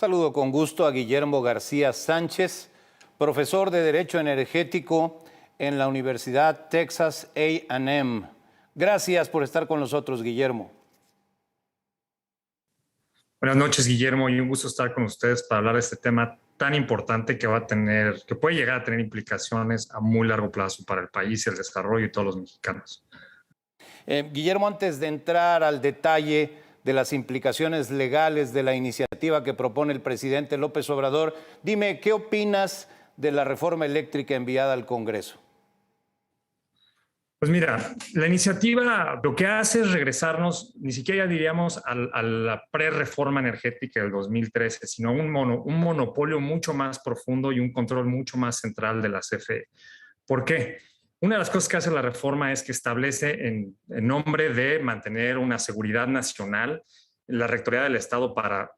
Saludo con gusto a Guillermo García Sánchez, profesor de Derecho Energético en la Universidad Texas A&M. Gracias por estar con nosotros, Guillermo. Buenas noches, Guillermo, y un gusto estar con ustedes para hablar de este tema tan importante que puede llegar a tener implicaciones a muy largo plazo para el país, el desarrollo y todos los mexicanos. Guillermo, antes de entrar al detalle de las implicaciones legales de la iniciativa que propone el presidente López Obrador, dime, ¿qué opinas de la reforma eléctrica enviada al Congreso? Pues mira, la iniciativa lo que hace es regresarnos, ni siquiera diríamos a la pre-reforma energética del 2013, sino un monopolio mucho más profundo y un control mucho más central de la CFE. ¿Por qué? Una de las cosas que hace la reforma es que establece en nombre de mantener una seguridad nacional la Rectoría del Estado para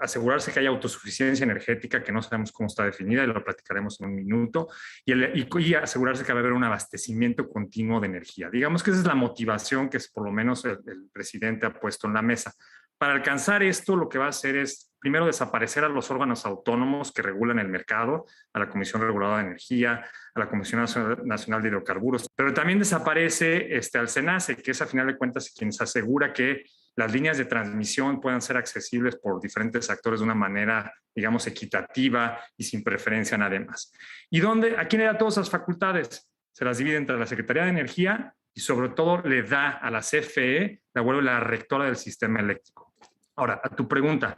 asegurarse que haya autosuficiencia energética, que no sabemos cómo está definida, y lo platicaremos en un minuto, y asegurarse que va a haber un abastecimiento continuo de energía. Digamos que esa es la motivación que por lo menos el presidente ha puesto en la mesa. Para alcanzar esto, lo que va a hacer es, primero, desaparecer a los órganos autónomos que regulan el mercado, a la Comisión Reguladora de Energía, a la Comisión Nacional de Hidrocarburos, pero también desaparece al SENACE, que es a final de cuentas quien se asegura que las líneas de transmisión puedan ser accesibles por diferentes actores de una manera, digamos, equitativa y sin preferencia a nadie más. ¿Y a quién le da todas esas facultades? Se las divide entre la Secretaría de Energía y sobre todo le da a la CFE, la vuelve la rectora del sistema eléctrico. Ahora, a tu pregunta,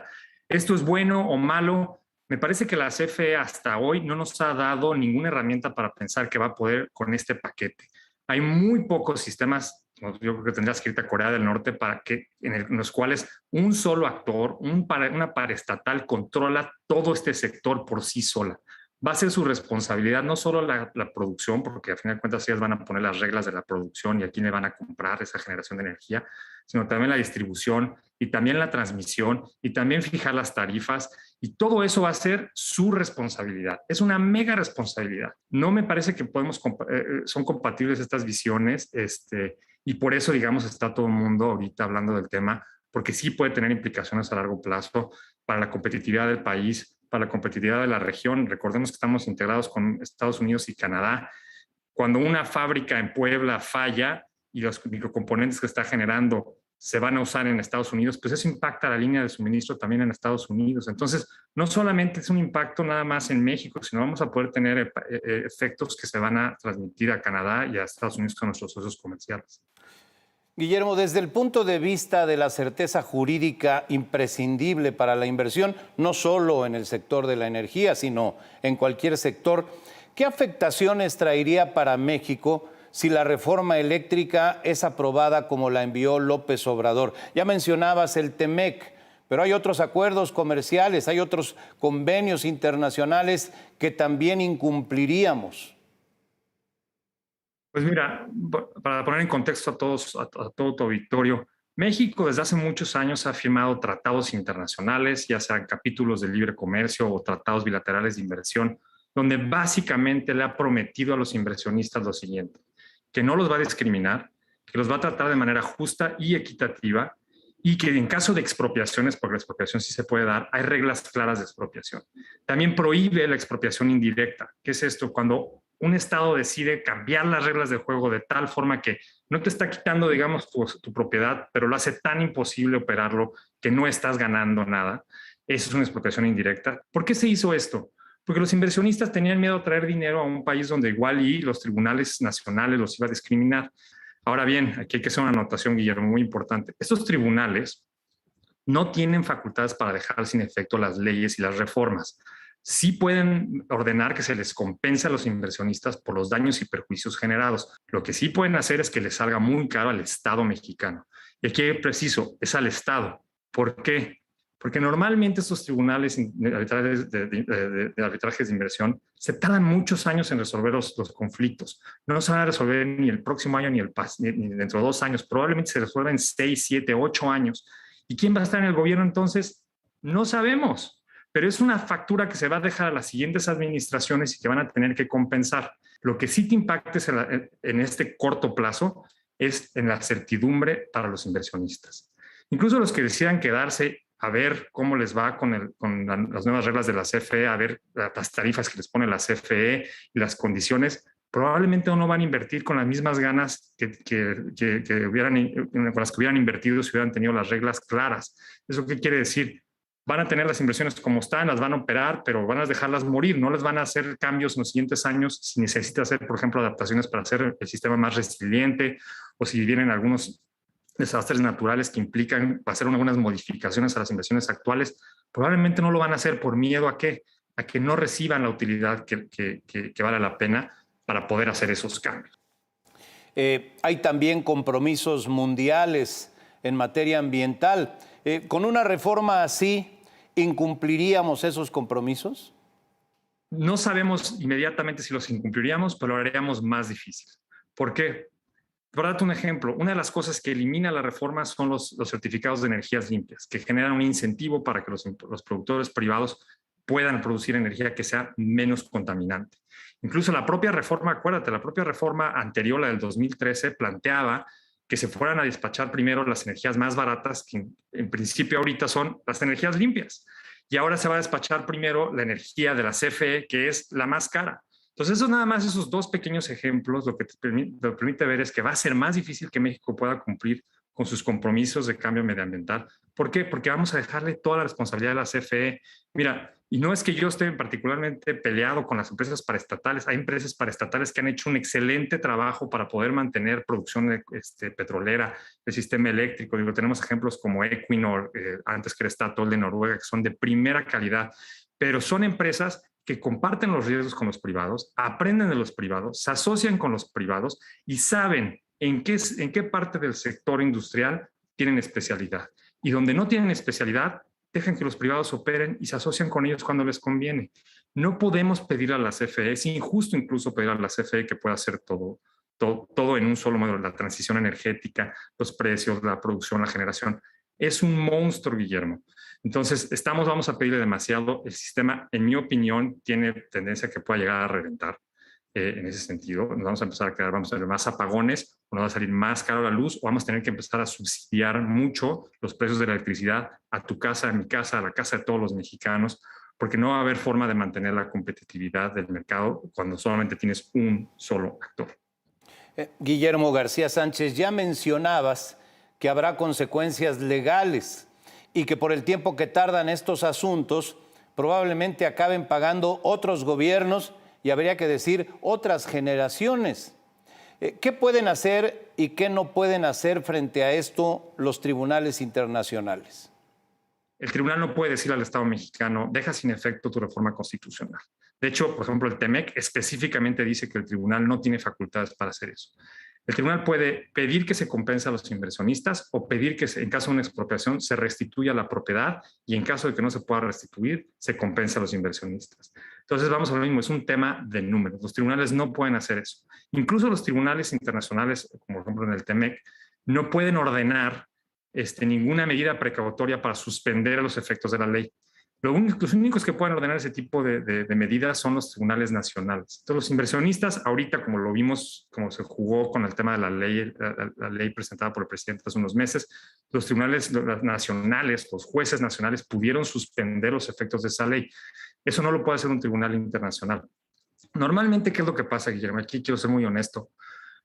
¿esto es bueno o malo? Me parece que la CFE hasta hoy no nos ha dado ninguna herramienta para pensar que va a poder con este paquete. Hay muy pocos sistemas, yo creo que tendrías que irte a Corea del Norte en los cuales un solo actor, una paraestatal controla todo este sector por sí sola. Va a ser su responsabilidad no solo la producción, porque a fin de cuentas ellas van a poner las reglas de la producción y a quién le van a comprar esa generación de energía, sino también la distribución y también la transmisión y también fijar las tarifas, y todo eso va a ser su responsabilidad. Es una mega responsabilidad. No me parece que son compatibles estas visiones, y por eso, digamos, está todo el mundo ahorita hablando del tema, porque sí puede tener implicaciones a largo plazo para la competitividad del país, para la competitividad de la región. Recordemos que estamos integrados con Estados Unidos y Canadá. Cuando una fábrica en Puebla falla y los microcomponentes que está generando se van a usar en Estados Unidos, pues eso impacta la línea de suministro también en Estados Unidos. Entonces, no solamente es un impacto nada más en México, sino vamos a poder tener efectos que se van a transmitir a Canadá y a Estados Unidos con nuestros socios comerciales. Guillermo, desde el punto de vista de la certeza jurídica imprescindible para la inversión, no solo en el sector de la energía, sino en cualquier sector, ¿qué afectaciones traería para México si la reforma eléctrica es aprobada como la envió López Obrador? Ya mencionabas el TEMEC, pero hay otros acuerdos comerciales, hay otros convenios internacionales que también incumpliríamos. Pues mira, para poner en contexto a todo tu auditorio, México desde hace muchos años ha firmado tratados internacionales, ya sean capítulos de libre comercio o tratados bilaterales de inversión, donde básicamente le ha prometido a los inversionistas lo siguiente: que no los va a discriminar, que los va a tratar de manera justa y equitativa, y que en caso de expropiaciones, porque la expropiación sí se puede dar, hay reglas claras de expropiación. También prohíbe la expropiación indirecta. ¿Qué es esto? Cuando un Estado decide cambiar las reglas de juego de tal forma que no te está quitando, digamos, tu propiedad, pero lo hace tan imposible operarlo que no estás ganando nada. Eso es una expropiación indirecta. ¿Por qué se hizo esto? Porque los inversionistas tenían miedo a traer dinero a un país donde igual y los tribunales nacionales los iba a discriminar. Ahora bien, aquí hay que hacer una anotación, Guillermo, muy importante. Estos tribunales no tienen facultades para dejar sin efecto las leyes y las reformas. Sí pueden ordenar que se les compense a los inversionistas por los daños y perjuicios generados. Lo que sí pueden hacer es que les salga muy caro al Estado mexicano. Y aquí preciso, es al Estado. ¿Por qué? Porque normalmente estos tribunales de arbitrajes de inversión se tardan muchos años en resolver los conflictos. No se van a resolver ni el próximo año ni dentro de 2 años. Probablemente se resuelven 6, 7, 8 años. ¿Y quién va a estar en el gobierno entonces? No sabemos. Pero es una factura que se va a dejar a las siguientes administraciones y que van a tener que compensar. Lo que sí te impacta en este corto plazo es en la certidumbre para los inversionistas. Incluso los que decidan quedarse a ver cómo les va con las nuevas reglas de la CFE, a ver las tarifas que les pone la CFE y las condiciones, probablemente no van a invertir con las mismas ganas con las que hubieran invertido si hubieran tenido las reglas claras. ¿Eso qué quiere decir? Van a tener las inversiones como están, las van a operar, pero van a dejarlas morir, no les van a hacer cambios en los siguientes años si necesita hacer, por ejemplo, adaptaciones para hacer el sistema más resiliente, o si vienen algunos desastres naturales que implican hacer algunas modificaciones a las inversiones actuales. Probablemente no lo van a hacer por miedo a que no reciban la utilidad que vale la pena para poder hacer esos cambios. Hay también compromisos mundiales en materia ambiental. Con una reforma así, ¿incumpliríamos esos compromisos? No sabemos inmediatamente si los incumpliríamos, pero lo haríamos más difícil. ¿Por qué? Por darte un ejemplo, una de las cosas que elimina la reforma son los certificados de energías limpias, que generan un incentivo para que los productores privados puedan producir energía que sea menos contaminante. Incluso la propia reforma, acuérdate, la propia reforma anterior, la del 2013, planteaba que se fueran a despachar primero las energías más baratas, que en principio ahorita son las energías limpias. Y ahora se va a despachar primero la energía de la CFE, que es la más cara. Entonces, eso nada más, esos dos pequeños ejemplos, lo que te permite ver es que va a ser más difícil que México pueda cumplir con sus compromisos de cambio medioambiental. ¿Por qué? Porque vamos a dejarle toda la responsabilidad a la CFE. Mira, y no es que yo esté particularmente peleado con las empresas paraestatales. Hay empresas paraestatales que han hecho un excelente trabajo para poder mantener producción petrolera, el sistema eléctrico. Digo, tenemos ejemplos como Equinor, antes que era Statoil de Noruega, que son de primera calidad, pero son empresas que comparten los riesgos con los privados, aprenden de los privados, se asocian con los privados y saben en qué parte del sector industrial tienen especialidad. Y donde no tienen especialidad, dejan que los privados operen y se asocian con ellos cuando les conviene. No podemos pedir a la CFE, es injusto incluso pedir a la CFE que pueda hacer todo en un solo modelo, la transición energética, los precios, la producción, la generación. Es un monstruo, Guillermo. Entonces, vamos a pedirle demasiado. El sistema, en mi opinión, tiene tendencia a que pueda llegar a reventar en ese sentido. Nos vamos a empezar vamos a tener más apagones, o nos va a salir más caro la luz, o vamos a tener que empezar a subsidiar mucho los precios de la electricidad a tu casa, a mi casa, a la casa de todos los mexicanos, porque no va a haber forma de mantener la competitividad del mercado cuando solamente tienes un solo actor. Guillermo García Sánchez, ya mencionabas que habrá consecuencias legales y que por el tiempo que tardan estos asuntos probablemente acaben pagando otros gobiernos y habría que decir otras generaciones. ¿Qué pueden hacer y qué no pueden hacer frente a esto los tribunales internacionales? El tribunal no puede decir al Estado mexicano, deja sin efecto tu reforma constitucional. De hecho, por ejemplo, el TEMEC específicamente dice que el tribunal no tiene facultades para hacer eso. El tribunal puede pedir que se compense a los inversionistas o pedir que en caso de una expropiación se restituya la propiedad y en caso de que no se pueda restituir, se compense a los inversionistas. Entonces vamos a lo mismo, es un tema de números. Los tribunales no pueden hacer eso. Incluso los tribunales internacionales, como por ejemplo en el TEMEC, no pueden ordenar ninguna medida precautoria para suspender los efectos de la ley. Los únicos que pueden ordenar ese tipo de medidas son los tribunales nacionales. Entonces, los inversionistas, ahorita, como lo vimos, como se jugó con el tema de la ley presentada por el presidente hace unos meses, los tribunales nacionales, los jueces nacionales pudieron suspender los efectos de esa ley. Eso no lo puede hacer un tribunal internacional. Normalmente, ¿qué es lo que pasa, Guillermo? Aquí quiero ser muy honesto.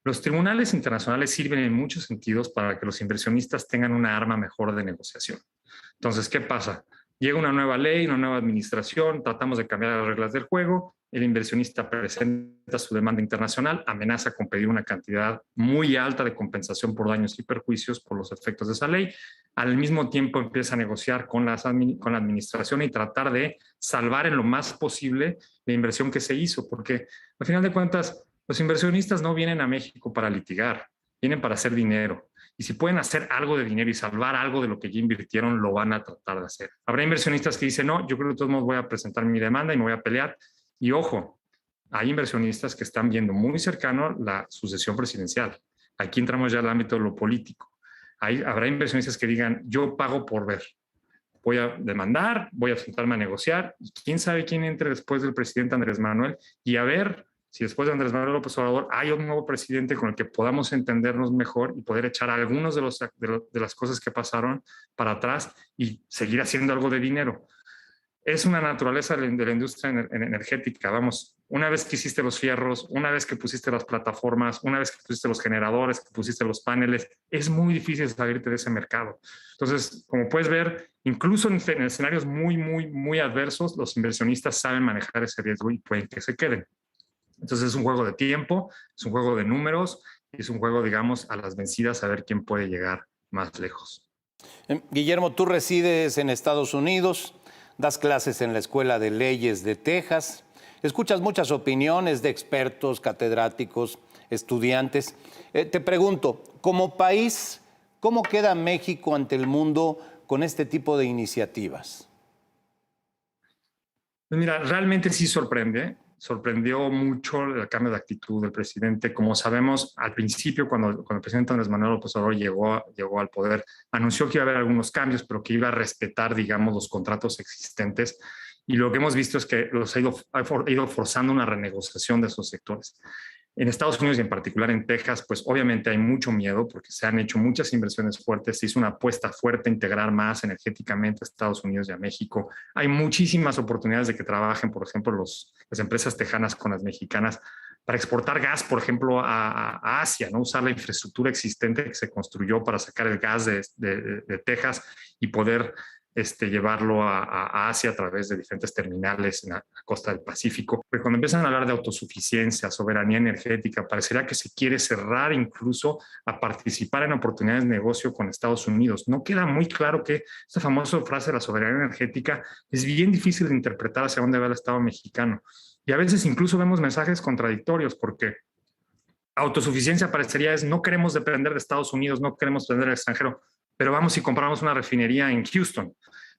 Los tribunales internacionales sirven en muchos sentidos para que los inversionistas tengan una arma mejor de negociación. Entonces, ¿qué pasa? Llega una nueva ley, una nueva administración, tratamos de cambiar las reglas del juego, el inversionista presenta su demanda internacional, amenaza con pedir una cantidad muy alta de compensación por daños y perjuicios por los efectos de esa ley. Al mismo tiempo empieza a negociar con la administración y tratar de salvar en lo más posible la inversión que se hizo, porque al final de cuentas los inversionistas no vienen a México para litigar, vienen para hacer dinero. Y si pueden hacer algo de dinero y salvar algo de lo que ya invirtieron, lo van a tratar de hacer. Habrá inversionistas que dicen, no, yo creo que de todos modos voy a presentar mi demanda y me voy a pelear. Y ojo, hay inversionistas que están viendo muy cercano la sucesión presidencial. Aquí entramos ya al ámbito de lo político. Habrá inversionistas que digan, yo pago por ver. Voy a demandar, voy a sentarme a negociar. Y quién sabe quién entre después del presidente Andrés Manuel y a ver si después de Andrés Manuel López Obrador hay un nuevo presidente con el que podamos entendernos mejor y poder echar algunos de las cosas que pasaron para atrás y seguir haciendo algo de dinero. Es una naturaleza de la industria energética. Vamos, una vez que hiciste los fierros, una vez que pusiste las plataformas, una vez que pusiste los generadores, que pusiste los paneles, es muy difícil salirte de ese mercado. Entonces, como puedes ver, incluso en escenarios muy adversos, los inversionistas saben manejar ese riesgo y pueden que se queden. Entonces, es un juego de tiempo, es un juego de números y es un juego, digamos, a las vencidas a ver quién puede llegar más lejos. Guillermo, tú resides en Estados Unidos, das clases en la Escuela de Leyes de Texas, escuchas muchas opiniones de expertos, catedráticos, estudiantes. Te pregunto, como país, ¿cómo queda México ante el mundo con este tipo de iniciativas? Mira, realmente sí sorprendió mucho el cambio de actitud del presidente. Como sabemos, al principio, cuando el presidente Andrés Manuel López Obrador llegó al poder, anunció que iba a haber algunos cambios, pero que iba a respetar, digamos, los contratos existentes. Y lo que hemos visto es que ha ido forzando una renegociación de esos sectores. En Estados Unidos y en particular en Texas, pues obviamente hay mucho miedo porque se han hecho muchas inversiones fuertes, se hizo una apuesta fuerte a integrar más energéticamente a Estados Unidos y a México. Hay muchísimas oportunidades de que trabajen, por ejemplo, las empresas tejanas con las mexicanas para exportar gas, por ejemplo, a Asia, ¿no? Usar la infraestructura existente que se construyó para sacar el gas de Texas y poder llevarlo a Asia a través de diferentes terminales en la costa del Pacífico. Porque cuando empiezan a hablar de autosuficiencia, soberanía energética, parecería que se quiere cerrar incluso a participar en oportunidades de negocio con Estados Unidos. No queda muy claro que esta famosa frase de la soberanía energética es bien difícil de interpretar hacia dónde va el Estado mexicano. Y a veces incluso vemos mensajes contradictorios porque autosuficiencia parecería es no queremos depender de Estados Unidos, no queremos depender del extranjero, pero vamos y compramos una refinería en Houston.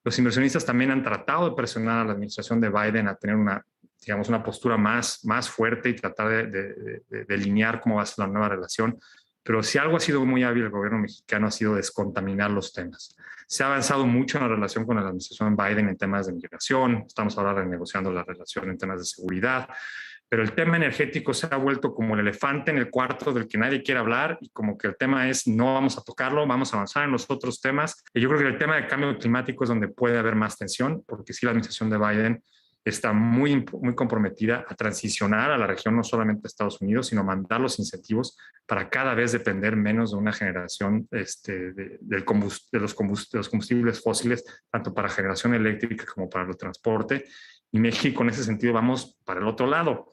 Los inversionistas también han tratado de presionar a la administración de Biden a tener una postura más fuerte y tratar de delinear cómo va a ser la nueva relación. Pero si algo ha sido muy hábil el gobierno mexicano ha sido descontaminar los temas. Se ha avanzado mucho en la relación con la administración Biden en temas de migración, estamos ahora renegociando la relación en temas de seguridad, pero el tema energético se ha vuelto como el elefante en el cuarto del que nadie quiere hablar y como que el tema es no vamos a tocarlo, vamos a avanzar en los otros temas. Y yo creo que el tema del cambio climático es donde puede haber más tensión, porque sí la administración de Biden está muy comprometida a transicionar a la región, no solamente a Estados Unidos, sino mandar los incentivos para cada vez depender menos de una generación de los combustibles fósiles, tanto para generación eléctrica como para el transporte. Y México en ese sentido vamos para el otro lado.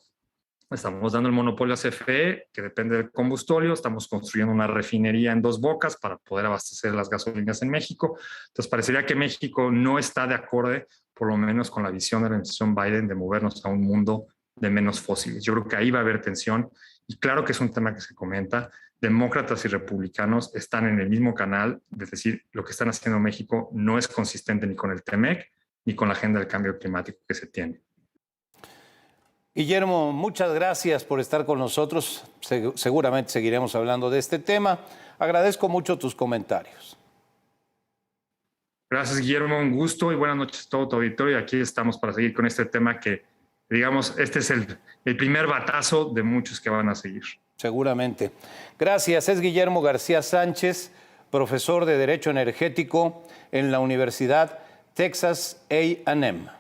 Estamos dando el monopolio a CFE, que depende del combustóleo. Estamos construyendo una refinería en Dos Bocas para poder abastecer las gasolinas en México. Entonces, parecería que México no está de acuerdo, por lo menos con la visión de la administración Biden, de movernos a un mundo de menos fósiles. Yo creo que ahí va a haber tensión. Y claro que es un tema que se comenta. Demócratas y republicanos están en el mismo canal. Es decir, lo que están haciendo en México no es consistente ni con el TEMEC ni con la agenda del cambio climático que se tiene. Guillermo, muchas gracias por estar con nosotros. Seguramente seguiremos hablando de este tema. Agradezco mucho tus comentarios. Gracias, Guillermo. Un gusto y buenas noches a todo tu auditorio. Aquí estamos para seguir con este tema que, digamos, este es el primer batazo de muchos que van a seguir. Seguramente. Gracias. Es Guillermo García Sánchez, profesor de Derecho Energético en la Universidad Texas A&M.